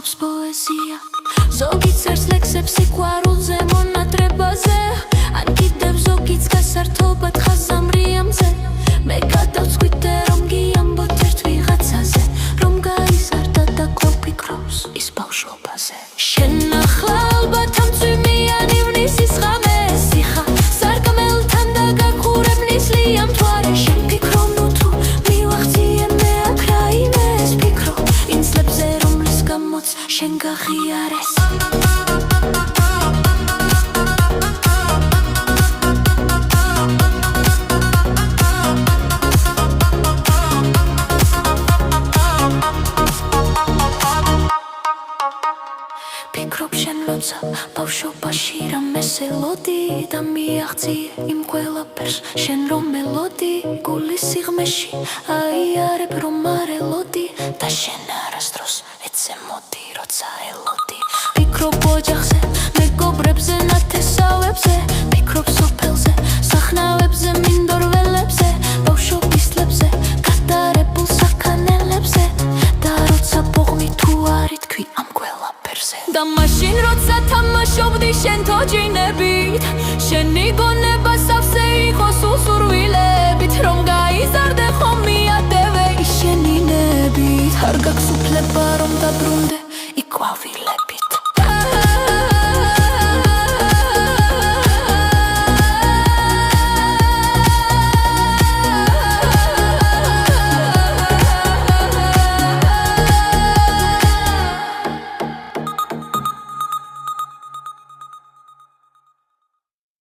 ფლობს პოეზია ზოგი წერს ლექსებს სიყვარულზე მონატრებაზე ან კიდევ ზოგიც გასართობად ხაზამრიამზე მე გადავწყვიტე რომ გიამბოთ ერთ ვიღაცაზე რომ გაიზარდა და კვლავ ფიქრობს ის ბავშვობაზე შენ ახლა ალბათ ამ წვიმიანი ვნისის ღამე სიხა სარკმელთან და გაგხურებნის ლიამ მთვარე შენ ფიქრობ ნუ თუ მივახციე მე აქ რაიმეს ფიქრობ იმ წლებზე რომლის გამოც შენ გაღიარეს ფიქრობ შენ როცა ბავშვობაში რამეს ელოდი და მიაღწიე იმ ყველაფერს შენ რომ მელოდი გულის სიღმეში აიარებ რომ არ ელოდი და შენ არასდროს ეცე მოდი როცა ელოდი ფიქრობ ოჯახზე მეგობრებზე ნათესავებზე ფიქრობ სოფელზე სახნავებზე მინდორველებზე ბავშვობის წლებზე გადარებულ საქანელებზე და როცა ბოღმი თუ არ ითქვი ამ ყველაფერზე და მაშინ როცა თამაშობდი შენ თოჯინებით შენი გონება სავსე იყო სურვილებით რომ გაიზარდე ხომ მიატევე ის შენი ნებით არ გაქვს უფლება რომ დაბრუნდე იყვავილებ